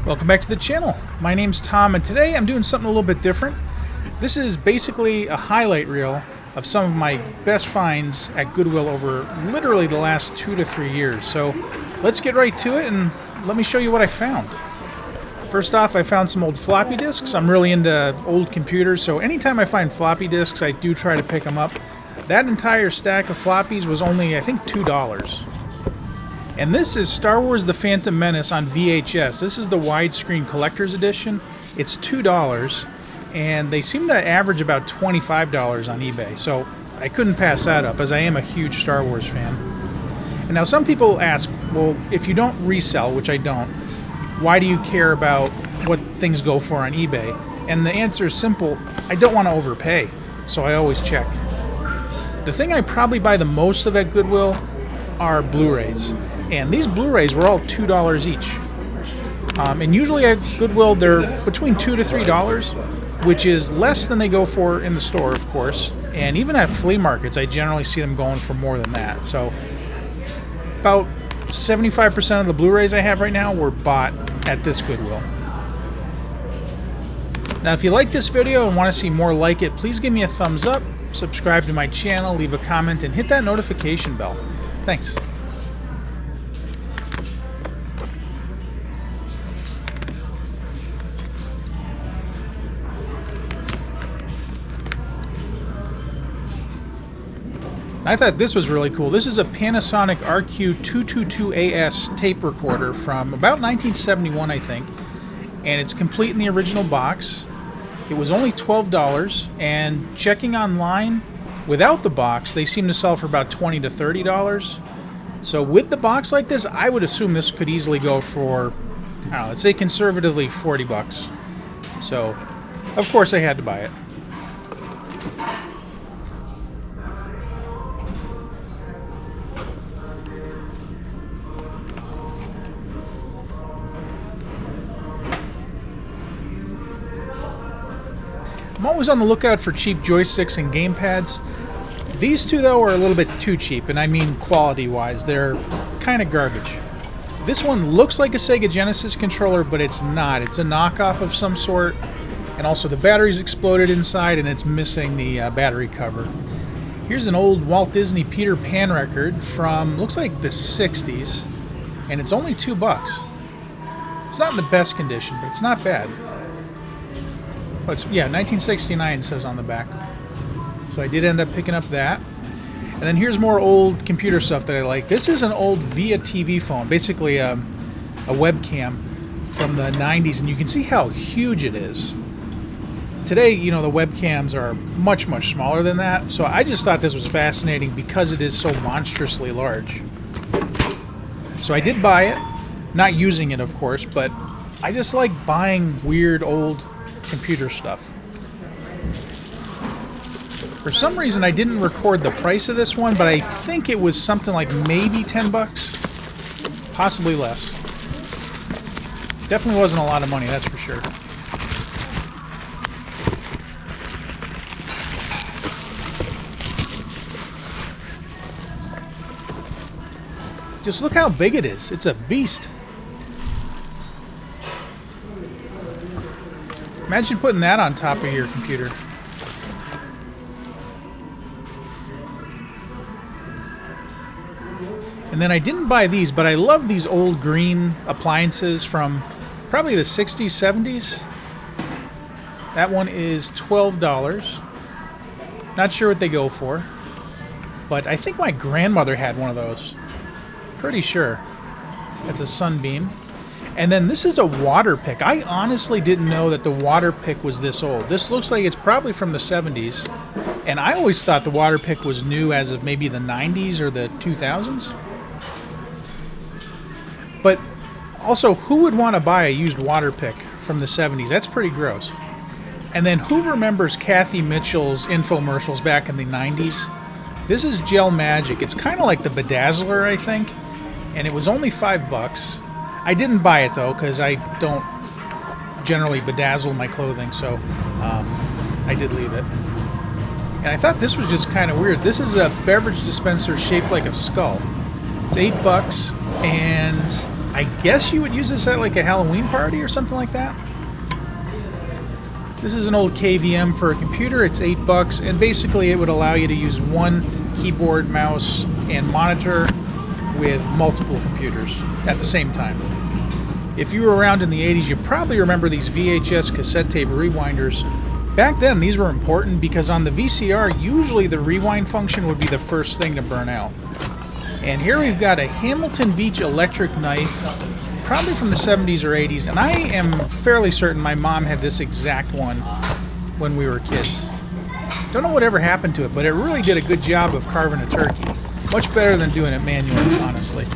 Welcome back to the channel. My name's Tom, and today I'm doing something a little bit different. This is basically a highlight reel of some of my best finds at Goodwill over literally the last 2 to 3 years. So let's get right to it and let me show you what I found. First off, I found some old floppy disks. I'm really into old computers, so anytime I find floppy disks, I do try to pick them up. That entire stack of floppies was only, I think, $2. And this is Star Wars The Phantom Menace on VHS. This is the widescreen collector's edition. It's $2, and they seem to average about $25 on eBay. So I couldn't pass that up, as I am a huge Star Wars fan. And now some people ask, well, if you don't resell, which I don't, why do you care about what things go for on eBay? And the answer is simple: I don't want to overpay, so I always check. The thing I probably buy the most of at Goodwill are Blu-rays. And these Blu-rays were all $2 each. And usually at Goodwill they're between $2 to $3, which is less than they go for in the store, of course. And even at flea markets, I generally see them going for more than that. So about 75% of the Blu-rays I have right now were bought at this Goodwill. Now, if you like this video and want to see more like it, please give me a thumbs up, subscribe to my channel, leave a comment, and hit that notification bell. Thanks. I thought this was really cool. This is a Panasonic RQ222AS tape recorder from about 1971, I think. And it's complete in the original box. It was only $12, and checking online, without the box, they seem to sell for about $20 to $30. So with the box like this, I would assume this could easily go for, I don't know, let's say conservatively $40. So, of course, I had to buy it. I'm always on the lookout for cheap joysticks and gamepads. These two, though, are a little bit too cheap, and I mean quality-wise. They're kind of garbage. This one looks like a Sega Genesis controller, but it's not. It's a knockoff of some sort, and also the battery's exploded inside, and it's missing the battery cover. Here's an old Walt Disney Peter Pan record from, looks like the 60s, and it's only $2. It's not in the best condition, but it's not bad. Yeah, 1969 it says on the back. So I did end up picking up that. And then here's more old computer stuff that I like. This is an old Via TV phone, basically a webcam from the 90s, and you can see how huge it is. Today, you know, the webcams are much, much smaller than that. So I just thought this was fascinating because it is so monstrously large. So I did buy it, not using it, of course, but I just like buying weird old computer stuff. For some reason I didn't record the price of this one, but I think it was something like maybe $10, possibly less. Definitely wasn't a lot of money, that's for sure. Just look how big it is. It's a beast. Imagine putting that on top of your computer. And then I didn't buy these, but I love these old green appliances from probably the 60s, 70s. That one is $12. Not sure what they go for, but I think my grandmother had one of those. Pretty sure. That's a Sunbeam. And then this is a water pick. I honestly didn't know that the water pick was this old. This looks like it's probably from the 70s. And I always thought the water pick was new as of maybe the 90s or the 2000s. But also, who would want to buy a used water pick from the 70s? That's pretty gross. And then who remembers Kathy Mitchell's infomercials back in the 90s? This is Gel Magic. It's kind of like the Bedazzler, I think. And it was only $5. I didn't buy it, though, because I don't generally bedazzle my clothing, so I did leave it. And I thought this was just kind of weird. This is a beverage dispenser shaped like a skull. It's $8, and I guess you would use this at like a Halloween party or something like that. This is an old KVM for a computer. It's $8, and basically it would allow you to use one keyboard, mouse, and monitor with multiple computers at the same time. If you were around in the 80s, you probably remember these VHS cassette tape rewinders. Back then, these were important because on the VCR, usually the rewind function would be the first thing to burn out. And here we've got a Hamilton Beach electric knife, probably from the 70s or 80s, and I am fairly certain my mom had this exact one when we were kids. Don't know whatever happened to it, but it really did a good job of carving a turkey. Much better than doing it manually, honestly.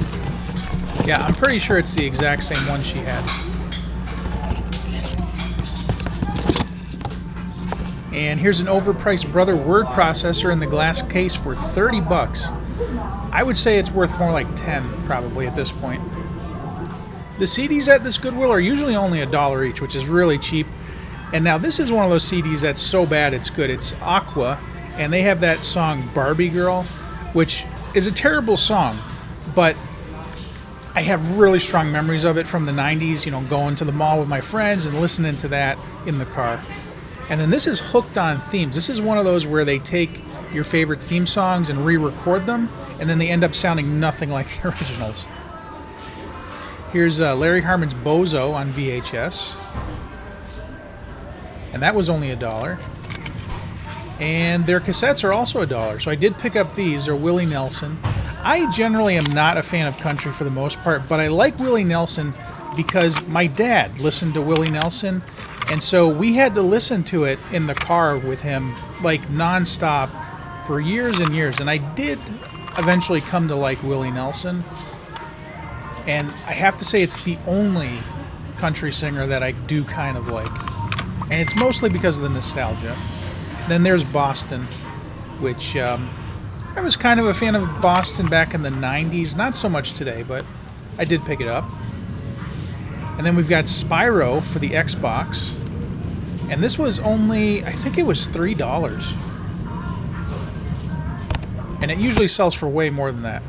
Yeah, I'm pretty sure it's the exact same one she had. And here's an overpriced Brother word processor in the glass case for $30. I would say it's worth more like 10 probably at this point. The CDs at this Goodwill are usually only $1 each, which is really cheap. And now this is one of those CDs that's so bad it's good. It's Aqua, and they have that song Barbie Girl, which is a terrible song, but I have really strong memories of it from the 90s, you know, going to the mall with my friends and listening to that in the car. And then this is Hooked on Themes. This is one of those where they take your favorite theme songs and re-record them, and then they end up sounding nothing like the originals. Here's Larry Harmon's Bozo on VHS. And that was only $1. And their cassettes are also $1. So I did pick up these. They're Willie Nelson. I generally am not a fan of country for the most part, but I like Willie Nelson because my dad listened to Willie Nelson, and so we had to listen to it in the car with him like nonstop for years and years, and I did eventually come to like Willie Nelson. And I have to say it's the only country singer that I do kind of like. And it's mostly because of the nostalgia. Then there's Boston, which I was kind of a fan of Boston back in the 90s. Not so much today, but I did pick it up. And then we've got Spyro for the Xbox. And this was only, I think it was $3. And it usually sells for way more than that.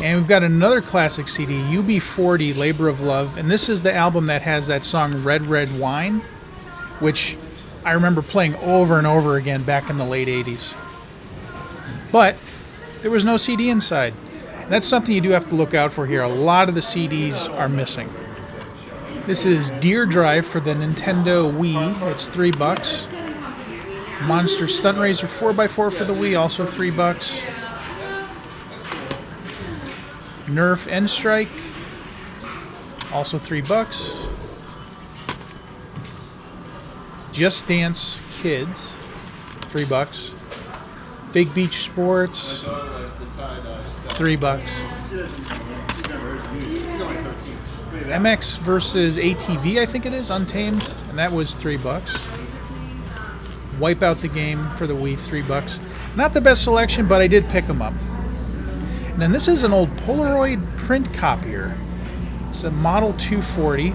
And we've got another classic CD, UB40, Labor of Love. And this is the album that has that song Red Red Wine, which I remember playing over and over again back in the late 80s. But there was no CD inside. And that's something you do have to look out for here. A lot of the CDs are missing. This is Deer Drive for the Nintendo Wii. It's $3. Monster Stunt Racer 4x4 for the Wii, also $3. Nerf N-Strike, also $3. Just Dance Kids, $3. Big Beach Sports, $3. MX versus ATV, I think it is, Untamed, and that was $3. Wipe Out the Game for the Wii, $3. Not the best selection, but I did pick them up. And then this is an old Polaroid print copier. It's a Model 240.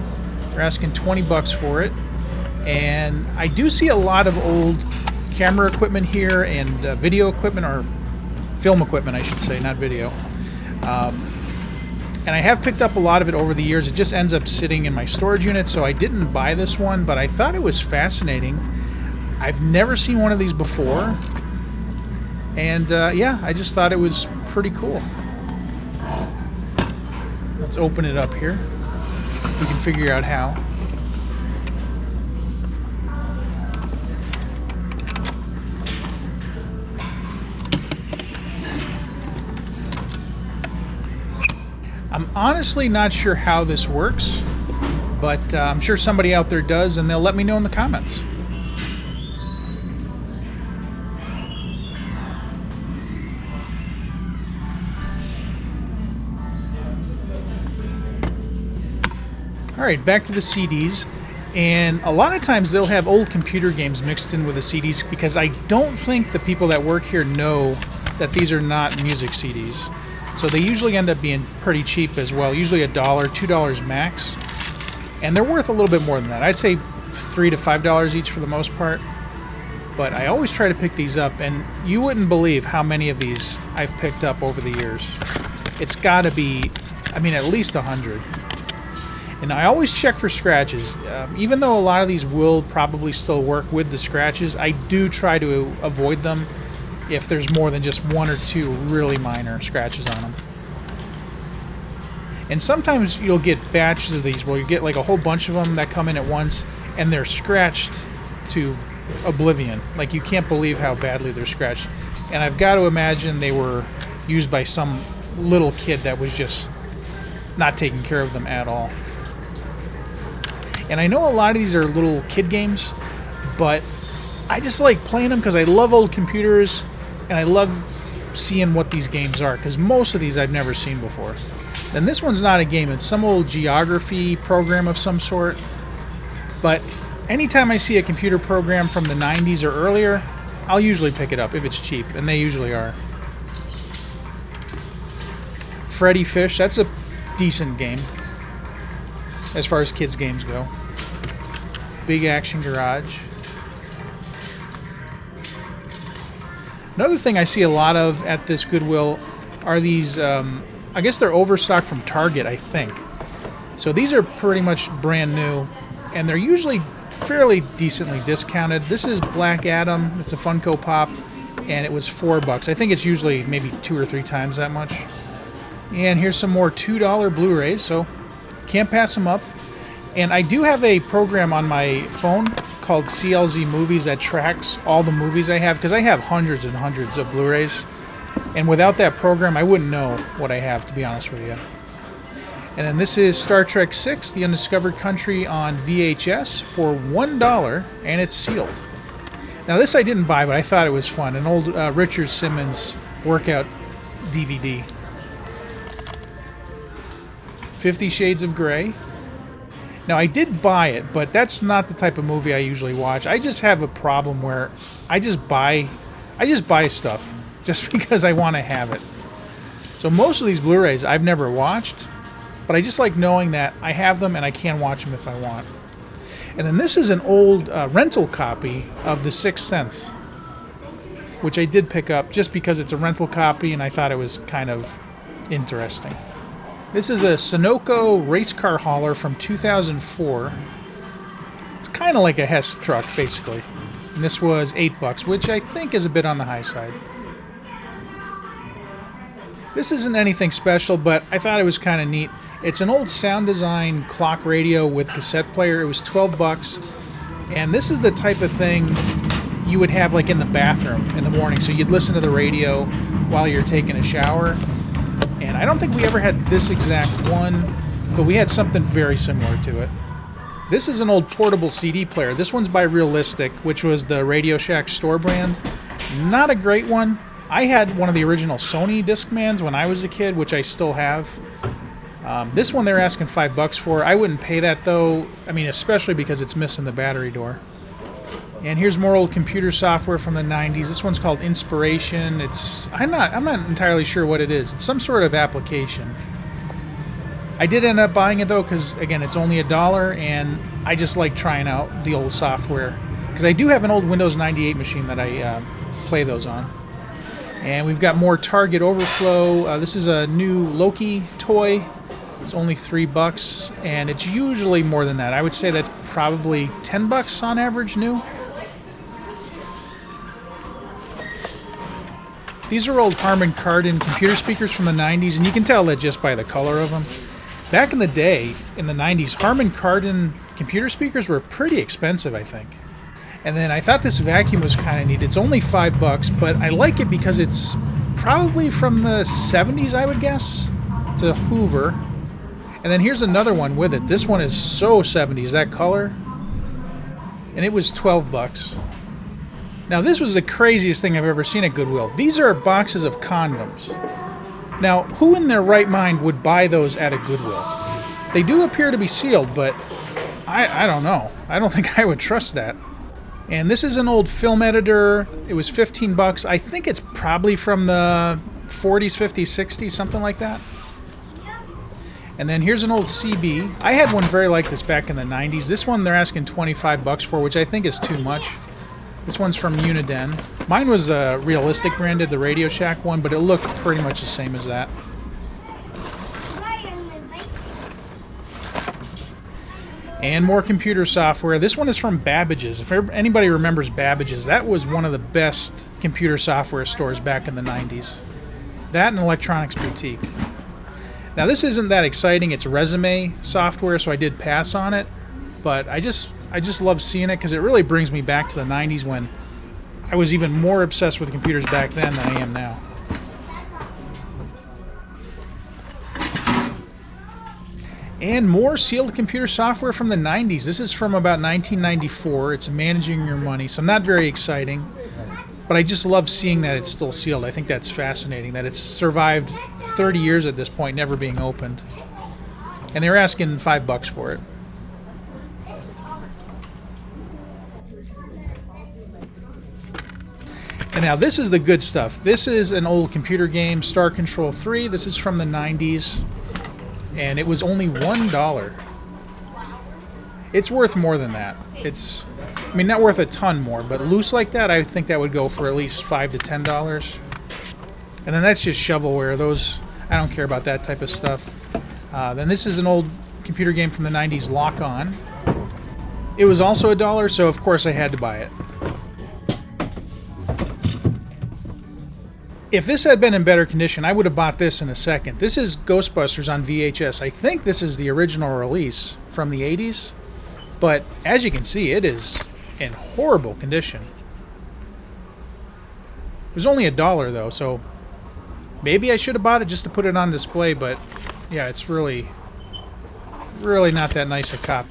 They're asking $20 for it. And I do see a lot of old camera equipment here and video equipment, or film equipment, I should say, not video. And I have picked up a lot of it over the years. It just ends up sitting in my storage unit, so I didn't buy this one, but I thought it was fascinating. I've never seen one of these before. And yeah, I just thought it was pretty cool. Let's open it up here, if we can figure out how. I'm honestly not sure how this works, but I'm sure somebody out there does, and they'll let me know in the comments. Alright, back to the CDs, and a lot of times they'll have old computer games mixed in with the CDs, because I don't think the people that work here know that these are not music CDs. So they usually end up being pretty cheap as well, usually $1, $2 max. And they're worth a little bit more than that. I'd say $3 to $5 each for the most part. but I always try to pick these up, and you wouldn't believe how many of these I've picked up over the years. It's got to be, I mean, at least 100. And I always check for scratches. Even though a lot of these will probably still work with the scratches, I do try to avoid them if there's more than just one or two really minor scratches on them. And sometimes you'll get batches of these where you get like a whole bunch of them that come in at once, and they're scratched to oblivion. Like, you can't believe how badly they're scratched. And I've got to imagine they were used by some little kid that was just not taking care of them at all. And I know a lot of these are little kid games, but I just like playing them because I love old computers, and I love seeing what these games are, because most of these I've never seen before. And this one's not a game, it's some old geography program of some sort. But anytime I see a computer program from the 90s or earlier, I'll usually pick it up if it's cheap, and they usually are. Freddy Fish, that's a decent game as far as kids games go. Big Action Garage. Another thing I see a lot of at this Goodwill are these, I guess they're overstock from Target, I think. So these are pretty much brand new, and they're usually fairly decently discounted. This is Black Adam. It's a Funko Pop, and it was $4. I think it's usually maybe 2 or 3 times that much. And here's some more $2 Blu-rays, so can't pass them up. And I do have a program on my phone called CLZ Movies that tracks all the movies I have, because I have hundreds and hundreds of Blu-rays. And without that program, I wouldn't know what I have, to be honest with you. And then this is Star Trek VI, The Undiscovered Country on VHS for $1, and it's sealed. Now this I didn't buy, but I thought it was fun. An old Richard Simmons workout DVD. 50 Shades of Grey. Now I did buy it, but that's not the type of movie I usually watch. I just have a problem where I just buy stuff just because I want to have it. So most of these Blu-rays I've never watched, but I just like knowing that I have them and I can watch them if I want. And then this is an old rental copy of The Sixth Sense, which I did pick up just because it's a rental copy and I thought it was kind of interesting. This is a Sunoco race car hauler from 2004. It's kind of like a Hess truck, basically. And this was $8, which I think is a bit on the high side. This isn't anything special, but I thought it was kind of neat. It's an old sound design clock radio with cassette player. It was $12, and this is the type of thing you would have like in the bathroom in the morning. So you'd listen to the radio while you're taking a shower. And I don't think we ever had this exact one, but we had something very similar to it. This is an old portable CD player. This one's by Realistic, which was the Radio Shack store brand. Not a great one. I had one of the original Sony Discmans when I was a kid, which I still have. This one they're asking $5 for. I wouldn't pay that though. I mean, especially because it's missing the battery door. And here's more old computer software from the 90s. This one's called Inspiration. I'm not entirely sure what it is. It's some sort of application. I did end up buying it though because, again, it's only $1, and I just like trying out the old software. Because I do have an old Windows 98 machine that I play those on. And we've got more Target overflow. This is a new Loki toy. It's only $3, and it's usually more than that. I would say that's probably $10 on average new. These are old Harman Kardon computer speakers from the 90s, and you can tell that just by the color of them. Back in the day, in the 90s, Harman Kardon computer speakers were pretty expensive, I think. And then I thought this vacuum was kind of neat. It's only $5, but I like it because it's probably from the 70s, I would guess. It's a Hoover. And then here's another one with it. This one is so 70s, that color. And it was $12. Now, this was the craziest thing I've ever seen at Goodwill. These are boxes of condoms. Now, who in their right mind would buy those at a Goodwill? They do appear to be sealed, but I don't know. I don't think I would trust that. And this is an old film editor. It was $15. I think it's probably from the 40s, 50s, 60s, something like that. And then here's an old CB. I had one very like this back in the 90s. This one they're asking $25 for, which I think is too much. This one's from Uniden. Mine was realistic branded, the Radio Shack one, but it looked pretty much the same as that. And more computer software. This one is from Babbage's. If anybody remembers Babbage's, that was one of the best computer software stores back in the 90s. That and Electronics Boutique. Now this isn't that exciting. It's resume software, so I did pass on it. But I just love seeing it because it really brings me back to the 90s when I was even more obsessed with computers back then than I am now. And more sealed computer software from the 90s. This is from about 1994. It's Managing Your Money, so not very exciting. But I just love seeing that it's still sealed. I think that's fascinating, that it's survived 30 years at this point, never being opened. And they were asking $5 for it. And now this is the good stuff. This is an old computer game, Star Control 3. This is from the 90s. And it was only $1. It's worth more than that. It's, I mean, not worth a ton more, but loose like that, I think that would go for at least $5 to $10. And then that's just shovelware. Those, I don't care about that type of stuff. Then this is an old computer game from the 90s, Lock On. It was also $1, so of course I had to buy it. If this had been in better condition, I would have bought this in a second. This is Ghostbusters on VHS. I think this is the original release from the 80s. But as you can see, it is in horrible condition. It was only $1 though, so maybe I should have bought it just to put it on display, but yeah, it's really not that nice a copy.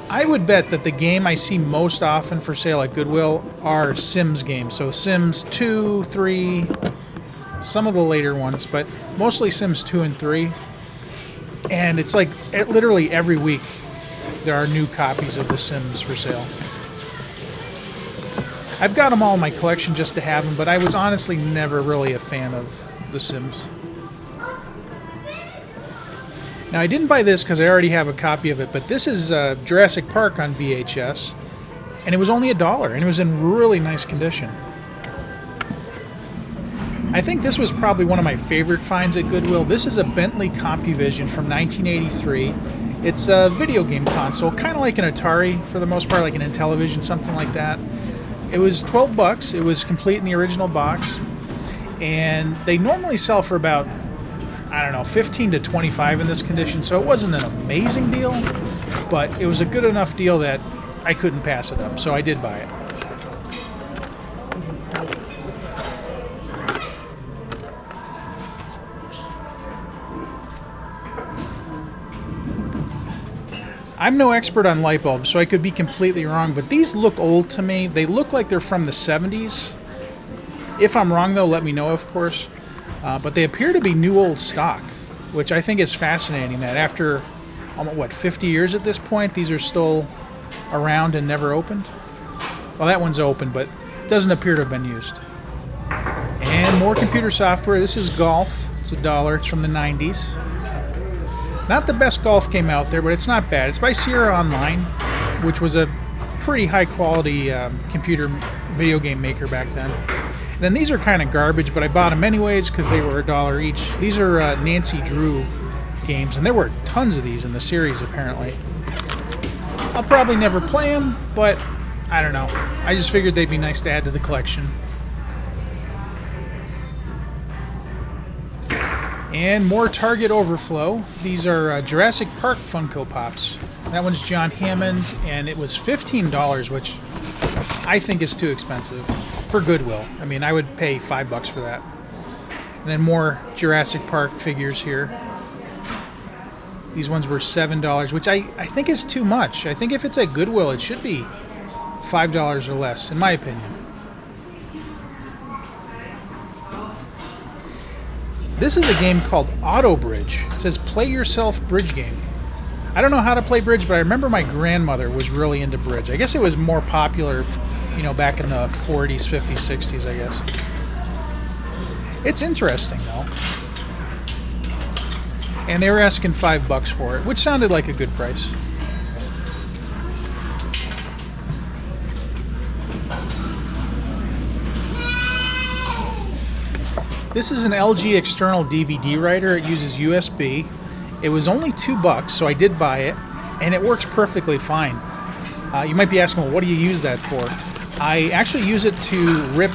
I would bet that the game I see most often for sale at Goodwill are Sims games. So Sims 2, 3, some of the later ones, but mostly Sims 2 and 3. And it's like literally every week there are new copies of The Sims for sale. I've got them all in my collection just to have them, but I was honestly never really a fan of The Sims. Now, I didn't buy this because I already have a copy of it, but this is Jurassic Park on VHS, and it was only $1, and it was in really nice condition. I think this was probably one of my favorite finds at Goodwill. This is a Bentley CompuVision from 1983. It's a video game console, kind of like an Atari for the most part, like an Intellivision, something like that. It was $12. It was complete in the original box, and they normally sell for about, I don't know, 15 to 25 in this condition, so it wasn't an amazing deal, but it was a good enough deal that I couldn't pass it up, so I did buy it. I'm no expert on light bulbs, so I could be completely wrong, but these look old to me. They look like they're from the 70s. If I'm wrong, though, let me know, of course. But they appear to be new old stock, which I think is fascinating, that after, 50 years at this point, these are still around and never opened? Well, that one's open, but doesn't appear to have been used. And more computer software. This is Golf. It's $1. It's from the 90s. Not the best golf game out there, but it's not bad. It's by Sierra Online, which was a pretty high-quality computer video game maker back then. And then these are kind of garbage, but I bought them anyways because they were $1 each. These are Nancy Drew games, and there were tons of these in the series, apparently. I'll probably never play them, but I don't know. I just figured they'd be nice to add to the collection. And more Target overflow. These are Jurassic Park Funko Pops. That one's John Hammond, and it was $15, which I think is too expensive for Goodwill. I mean, I would pay $5 for that. And then more Jurassic Park figures here. These ones were $7, which I think is too much. I think if it's at Goodwill, it should be $5 or less, in my opinion. This is a game called Auto Bridge. It says play yourself bridge game. I don't know how to play bridge, but I remember my grandmother was really into bridge. I guess it was more popular, back in the 40s, 50s, 60s, I guess. It's interesting, though. And they were asking $5 for it, which sounded like a good price. This is an LG external DVD writer. It uses USB. It was only $2, so I did buy it, and it works perfectly fine. You might be asking, well, what do you use that for? I actually use it to rip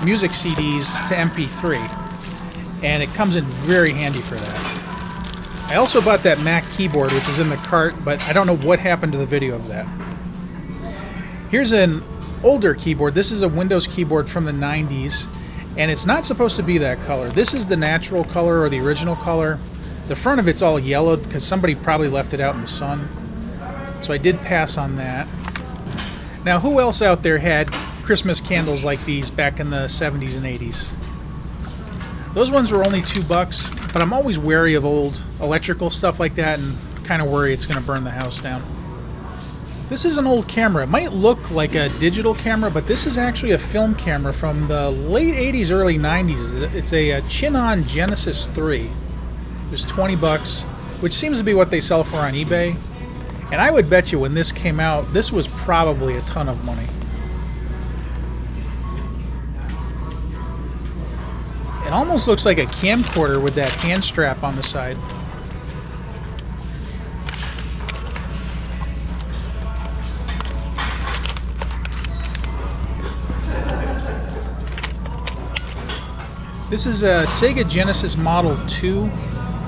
music CDs to MP3, and it comes in very handy for that. I also bought that Mac keyboard, which is in the cart, but I don't know what happened to the video of that. Here's an older keyboard. This is a Windows keyboard from the 90s, and it's not supposed to be that color. This is the natural color or the original color. The front of it's all yellowed because somebody probably left it out in the sun. So I did pass on that. Now, who else out there had Christmas candles like these back in the 70s and 80s? Those ones were only $2, but I'm always wary of old electrical stuff like that and kind of worry it's going to burn the house down. This is an old camera. It might look like a digital camera, but this is actually a film camera from the late 80s, early 90s. It's a Chinon Genesis 3. It was $20, which seems to be what they sell for on eBay. And I would bet you when this came out, this was probably a ton of money. It almost looks like a camcorder with that hand strap on the side. This is a Sega Genesis Model 2.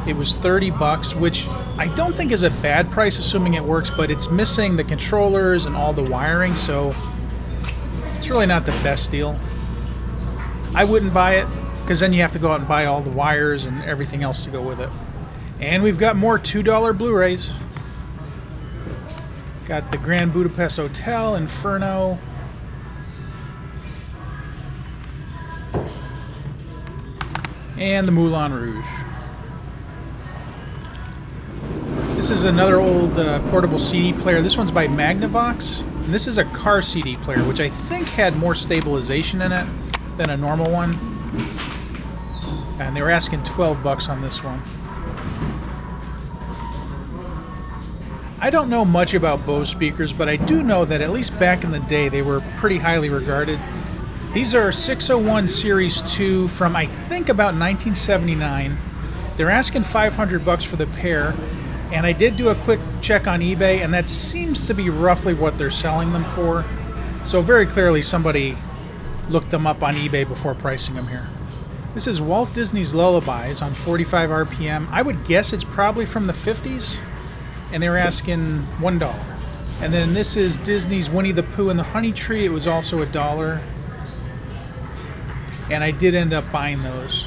It was $30, which I don't think is a bad price, assuming it works, but it's missing the controllers and all the wiring, so it's really not the best deal. I wouldn't buy it, because then you have to go out and buy all the wires and everything else to go with it. And we've got more $2 Blu-rays. Got the Grand Budapest Hotel, Inferno. And the Moulin Rouge. This is another old portable CD player. This one's by Magnavox. And this is a car CD player, which I think had more stabilization in it than a normal one. And they were asking $12 on this one. I don't know much about Bose speakers, but I do know that at least back in the day they were pretty highly regarded. These are 601 Series 2 from I think about 1979. They're asking $500 for the pair, and I did do a quick check on eBay, and that seems to be roughly what they're selling them for. So very clearly somebody looked them up on eBay before pricing them here. This is Walt Disney's Lullabies on 45 RPM. I would guess it's probably from the 50s, and they were asking $1. And then this is Disney's Winnie the Pooh and the Honey Tree. It was also $1. And I did end up buying those.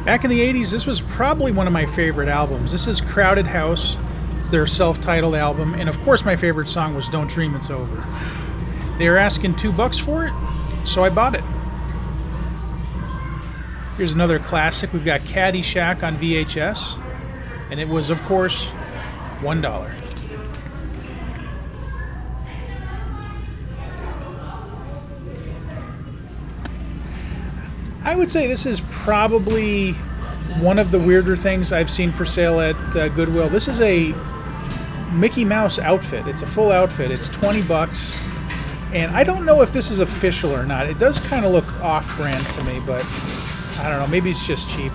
Back in the 80s, this was probably one of my favorite albums. This is Crowded House. It's their self-titled album. And of course, my favorite song was Don't Dream It's Over. They were asking $2 for it, so I bought it. Here's another classic. We've got Caddyshack on VHS. And it was, of course, $1. I would say this is probably one of the weirder things I've seen for sale at Goodwill. This is a Mickey Mouse outfit. It's a full outfit. It's $20. And I don't know if this is official or not. It does kind of look off-brand to me, but I don't know. Maybe it's just cheap.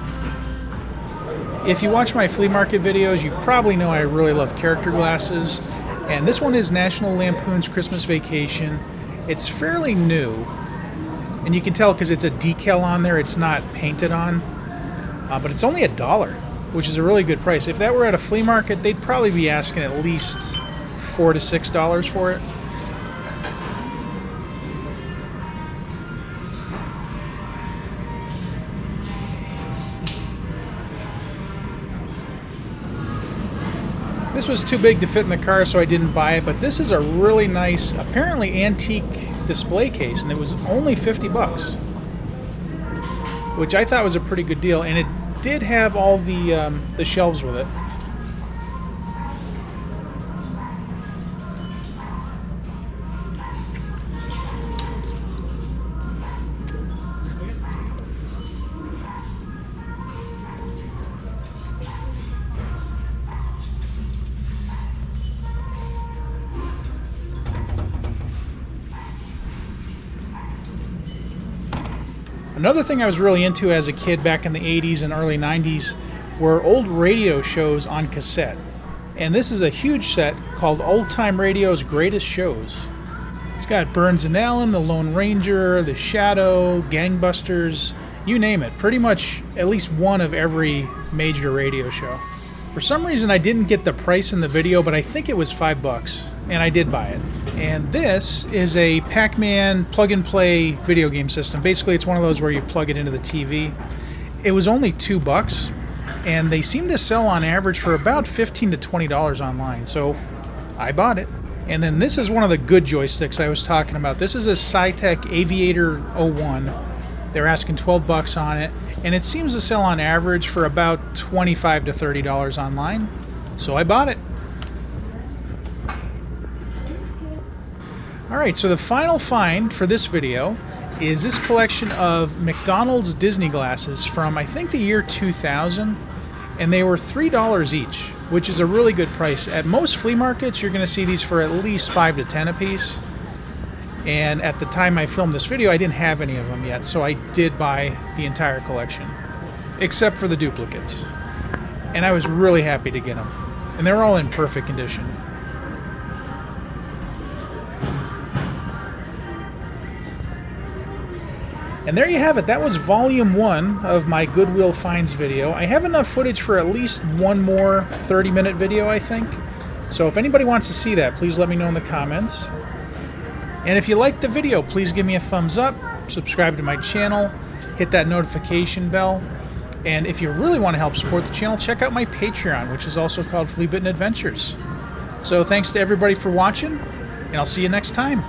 If you watch my flea market videos, you probably know I really love character glasses. And this one is National Lampoon's Christmas Vacation. It's fairly new. And you can tell because it's a decal on there, it's not painted on. But it's only $1, which is a really good price. If that were at a flea market, they'd probably be asking at least $4 to $6 for it. This was too big to fit in the car, so I didn't buy it. But this is a really nice, apparently antique display case, and it was only $50, which I thought was a pretty good deal, and it did have all the shelves with it. Another thing I was really into as a kid back in the 80s and early 90s were old radio shows on cassette. And this is a huge set called Old Time Radio's Greatest Shows. It's got Burns and Allen, The Lone Ranger, The Shadow, Gangbusters, you name it. Pretty much at least one of every major radio show. For some reason I didn't get the price in the video, but I think it was $5, and I did buy it. And this is a Pac-Man plug-and-play video game system. Basically, it's one of those where you plug it into the TV. It was only $2, and they seem to sell on average for about $15 to $20 online, so I bought it. And then this is one of the good joysticks I was talking about. This is a Sci-Tech Aviator 01. They're asking $12 on it, and it seems to sell on average for about $25 to $30 online, so I bought it. Alright, so the final find for this video is this collection of McDonald's Disney glasses from, I think, the year 2000, and they were $3 each, which is a really good price. At most flea markets, you're going to see these for at least $5 to $10 a piece. And at the time I filmed this video, I didn't have any of them yet, so I did buy the entire collection, except for the duplicates. And I was really happy to get them. And they're all in perfect condition. And there you have it. That was volume 1 of my Goodwill finds video. I have enough footage for at least one more 30-minute video, I think. So if anybody wants to see that, please let me know in the comments. And if you liked the video, please give me a thumbs up, subscribe to my channel, hit that notification bell, and if you really want to help support the channel, check out my Patreon, which is also called Flea Bitten Adventures. So thanks to everybody for watching, and I'll see you next time.